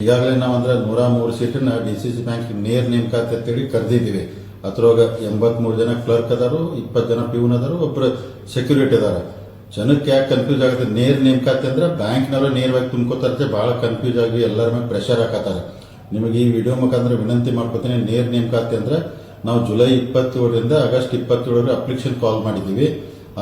ಈಗಾಗಲೇ ನಾವು ಅಂದ್ರೆ 103 ಸೀಟನ್ನ ಡಿಸಿಸಿ ಬ್ಯಾಂಕ್ ನೇರ ನೇಮಕಾತಿ ಅಂತೇಳಿ ಕರೆದಿದ್ದೀವಿ. ಅದ್ರೊಳಗ 83 ಜನ ಕ್ಲರ್ಕ್ ಅದಾರು, 20 ಜನ ಪ್ಯೂನ್ ಅದಾರು, ಒಬ್ರು ಸೆಕ್ಯೂರಿಟಿ ಅದಾರ. ಜನಕ್ಕೆ ಯಾಕೆ ಕನ್ಫ್ಯೂಸ್ ಆಗುತ್ತೆ? ನೇರ ನೇಮಕಾತಿ ಅಂದ್ರೆ ಬ್ಯಾಂಕ್ನವರು ನೇರವಾಗಿ ತುಂಬ್ಕೋತಾರೆ, ಬಹಳ ಕನ್ಫ್ಯೂಸ್ ಆಗಿ ಎಲ್ಲರ ಮೇಲೆ ಪ್ರೆಷರ್ ಹಾಕತ್ತಾರೆ. ನಿಮಗೆ ಈ ವಿಡಿಯೋ ಮುಖಾಂತರ ವಿನಂತಿ ಮಾಡ್ಕೋತೀನಿ. ನೇರ ನೇಮಕಾತಿ ಅಂದ್ರೆ ನಾವು ಜುಲೈ 27ರಿಂದ ಆಗಸ್ಟ್ 27 ಅಪ್ಲಿಕೇಶನ್ ಕಾಲ್ ಮಾಡಿದ್ದೀವಿ.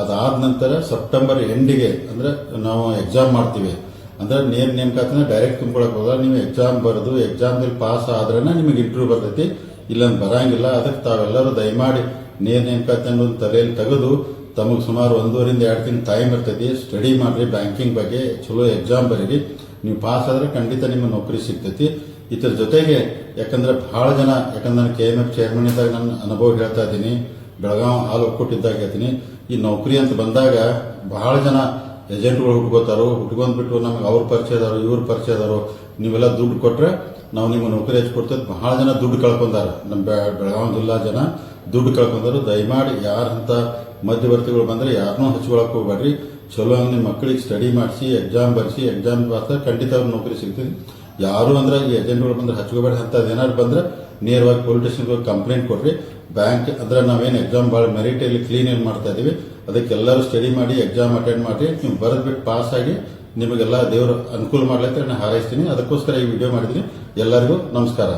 ಅದಾದ ನಂತರ ಸೆಪ್ಟೆಂಬರ್ ಎಂಡಿಗೆ ಅಂದ್ರೆ ನಾವು ಎಕ್ಸಾಮ್ ಮಾಡ್ತೀವಿ. ಅಂದ್ರೆ ನೇರ ನೇಮಕಾತಿನ ಡೈರೆಕ್ಟ್ ತುಂಬ್ಕೊಳಕ್ ಹೋದ ನೀವು ಎಕ್ಸಾಮ್ ಬರೆದು ಎಕ್ಸಾಮ್ದಲ್ಲಿ ಪಾಸ್ ಆದ್ರೆ ನಿಮಗೆ ಇಂಟರ್ವ್ಯೂ ಬರ್ತೈತಿ, ಇಲ್ಲಂದ್ ಬರಂಗಿಲ್ಲ. ಅದಕ್ಕೆ ತಾವೆಲ್ಲರೂ ದಯಮಾಡಿ ನೇರ ನೇಮಕಾತಿ ಅನ್ನೋದು ತಲೆಯಲ್ಲಿ ತೆಗೆದು ತಮಗೆ ಸುಮಾರು 1.5 ರಿಂದ 2 ತಿಂಗಳು ಟೈಮ್ ಇರ್ತೈತಿ. ಸ್ಟಡಿ ಮಾಡ್ರಿ, ಬ್ಯಾಂಕಿಂಗ್ ಬಗ್ಗೆ ಚಲೋ ಎಕ್ಸಾಮ್ ಬರೀರಿ. ನೀವು ಪಾಸ್ ಆದ್ರೆ ಖಂಡಿತ ನಿಮ್ಮ ನೌಕರಿ ಸಿಗ್ತೈತಿ. ಇದ್ರ ಜೊತೆಗೆ ಯಾಕಂದ್ರೆ ಬಹಳ ಜನ, ಯಾಕಂದ್ರೆ ನಾನು KMF ಚೇರ್ಮನ್ ಇದ್ದಾಗ ನನ್ನ ಅನುಭವ ಹೇಳ್ತಾ ಇದ್ದೀನಿ, ಬೆಳಗಾವಿ ಹಾಲು ಒಕ್ಕೂಟಿದ್ದಾಗ ಹೇಳ್ತೀನಿ, ಈ ನೌಕರಿ ಅಂತ ಬಂದಾಗ ಬಹಳ ಜನ ಏಜೆಂಟ್ಗಳು ಹುಟ್ಕೊಂಡ್ಬಿಟ್ಟು ನಮಗೆ ಅವ್ರ ಪರಿಚಯದವರು ಇವ್ರ ಪರಿಚಯದವರು ನೀವೆಲ್ಲ ದುಡ್ಡು ಕೊಟ್ರೆ ನಾವು ನಿಮ್ಗೆ ನೌಕರಿ ಹಚ್ಕೊಡ್ತೇವೆ. ಬಹಳ ಜನ ದುಡ್ಡು ಕಳ್ಕೊಂಡಾರ. ನಮ್ಮ ಬೆಳಗಾವಿ ಜಿಲ್ಲಾ ಜನ ದುಡ್ಡು ಕಳ್ಕೊಂಡಾರು. ದಯಮಾಡಿ ಯಾರಂತ ಮಧ್ಯವರ್ತಿಗಳು ಬಂದ್ರೆ ಯಾರನ್ನೂ ಹಚ್ಕೊಳಕ್ ಹೋಗ್ಬೇಡ್ರಿ. ಚಲೋ ಹಂಗೆ ನಿಮ್ಮ ಮಕ್ಕಳಿಗೆ ಸ್ಟಡಿ ಮಾಡಿಸಿ ಎಕ್ಸಾಮ್ ಬರೆಸಿ ಎಕ್ಸಾಮ್ ಪಾಸ್ ಖಂಡಿತ ಅವ್ರ ನೌಕರಿ ಸಿಗ್ತದೆ. ಯಾರು ಅಂದ್ರೆ ಈ ಏಜೆಂಟ್ಗಳು ಬಂದ್ರೆ ಹಚ್ಕೋಬೇಡಿ. ಅಂತ ಏನಾದ್ರು ಬಂದ್ರೆ ನೇರವಾಗಿ ಪೊಲೀಸ್ ಸ್ಟೇಷನ್ಗೆ ಕಂಪ್ಲೇಂಟ್ ಕೊಡ್ರಿ. ಬ್ಯಾಂಕ್ ಅಂದ್ರೆ ನಾವೇನು ಎಕ್ಸಾಮ್ ಭಾಳ ಮೆರಿಟ್ ಇಲ್ಲಿ ಕ್ಲೀನ್ ಏನ್ ಮಾಡ್ತಾ ಇದೀವಿ, ಅದಕ್ಕೆಲ್ಲರೂ ಸ್ಟಡಿ ಮಾಡಿ ಎಕ್ಸಾಮ್ ಅಟೆಂಡ್ ಮಾಡಿ ನೀವು ಬರೆದ್ಬಿಟ್ಟು ಪಾಸ್ ಆಗಿ ನಿಮಗೆಲ್ಲ ದೇವರು ಅನುಕೂಲ ಮಾಡ್ಲತ್ತೆ ನಾನು ಹಾರೈಸ್ತೀನಿ. ಅದಕ್ಕೋಸ್ಕರ ಈ ವಿಡಿಯೋ ಮಾಡಿದ್ದೀನಿ. ಎಲ್ಲರಿಗೂ ನಮಸ್ಕಾರ.